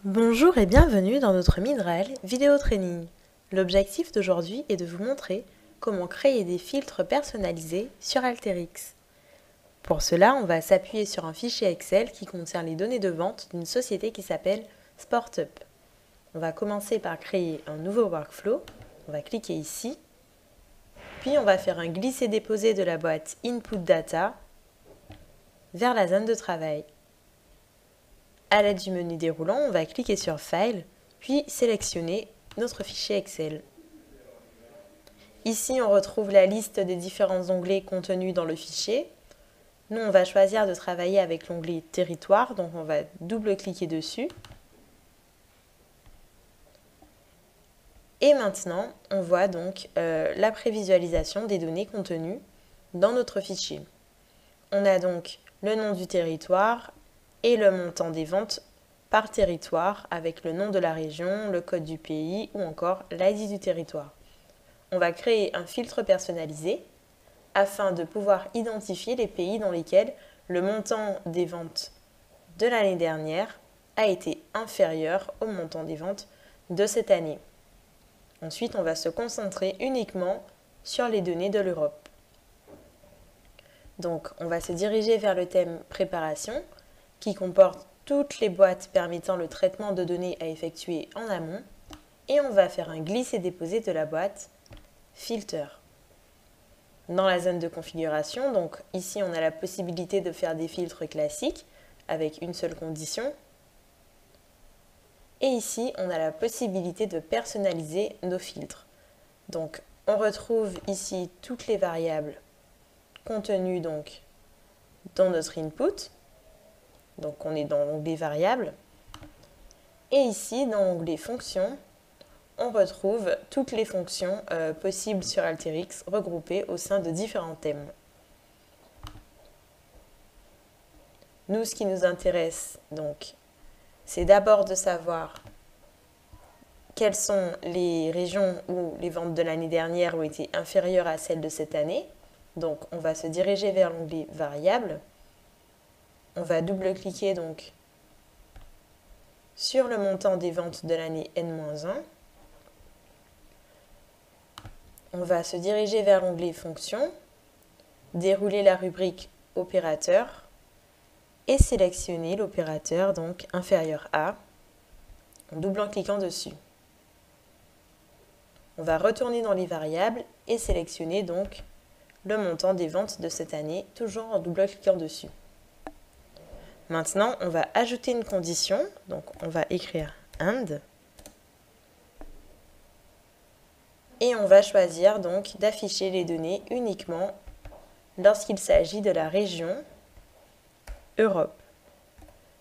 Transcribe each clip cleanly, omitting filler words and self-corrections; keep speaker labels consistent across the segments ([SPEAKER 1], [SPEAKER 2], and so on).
[SPEAKER 1] Bonjour et bienvenue dans notre Midral vidéo training. L'objectif d'aujourd'hui est de vous montrer comment créer des filtres personnalisés sur Alteryx. Pour cela, on va s'appuyer sur un fichier Excel qui contient les données de vente d'une société qui s'appelle SportUp. On va commencer par créer un nouveau workflow. On va cliquer ici. Puis on va faire un glisser-déposer de la boîte Input Data vers la zone de travail. À l'aide du menu déroulant, on va cliquer sur File, puis sélectionner notre fichier Excel. Ici, on retrouve la liste des différents onglets contenus dans le fichier. Nous, on va choisir de travailler avec l'onglet Territoire, donc on va double-cliquer dessus. Et maintenant, on voit donc la prévisualisation des données contenues dans notre fichier. On a donc le nom du territoire et le montant des ventes par territoire avec le nom de la région, le code du pays ou encore l'ID du territoire. On va créer un filtre personnalisé afin de pouvoir identifier les pays dans lesquels le montant des ventes de l'année dernière a été inférieur au montant des ventes de cette année. Ensuite, on va se concentrer uniquement sur les données de l'Europe. Donc, on va se diriger vers le thème Préparation, qui comporte toutes les boîtes permettant le traitement de données à effectuer en amont, et on va faire un glisser-déposer de la boîte Filter. Dans la zone de configuration, donc ici on a la possibilité de faire des filtres classiques avec une seule condition, et ici on a la possibilité de personnaliser nos filtres. Donc on retrouve ici toutes les variables contenues donc dans notre input. Donc on est dans l'onglet variables. Et ici, dans l'onglet fonctions, on retrouve toutes les fonctions possibles sur Alteryx regroupées au sein de différents thèmes. Nous, ce qui nous intéresse, donc, c'est d'abord de savoir quelles sont les régions où les ventes de l'année dernière ont été inférieures à celles de cette année. Donc, on va se diriger vers l'onglet variables. On va double-cliquer donc sur le montant des ventes de l'année N-1. On va se diriger vers l'onglet Fonctions, dérouler la rubrique Opérateur et sélectionner l'opérateur donc inférieur à en double-cliquant dessus. On va retourner dans les variables et sélectionner donc le montant des ventes de cette année, toujours en double-cliquant dessus. Maintenant, on va ajouter une condition, donc on va écrire AND, et on va choisir donc d'afficher les données uniquement lorsqu'il s'agit de la région Europe.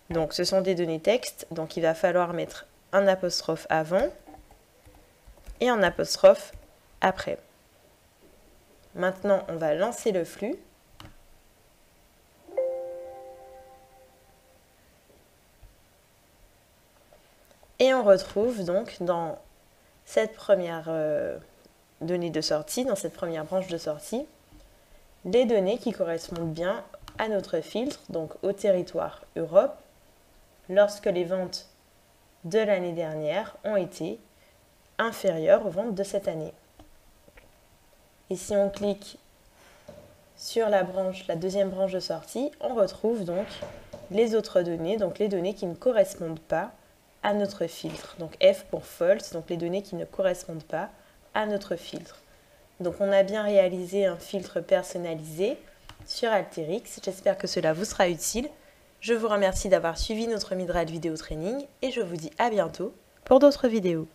[SPEAKER 1] Donc ce sont des données texte, donc il va falloir mettre un apostrophe avant et un apostrophe après. Maintenant, on va lancer le flux. Et on retrouve donc dans cette première donnée de sortie, dans cette première branche de sortie, les données qui correspondent bien à notre filtre, donc au territoire Europe, lorsque les ventes de l'année dernière ont été inférieures aux ventes de cette année. Et si on clique sur la deuxième branche de sortie, on retrouve donc les autres données, donc les données qui ne correspondent pas à notre filtre. Donc F pour false, donc les données qui ne correspondent pas à notre filtre. Donc on a bien réalisé un filtre personnalisé sur Alteryx. J'espère que cela vous sera utile. Je vous remercie d'avoir suivi notre Midral vidéo training et je vous dis à bientôt pour d'autres vidéos.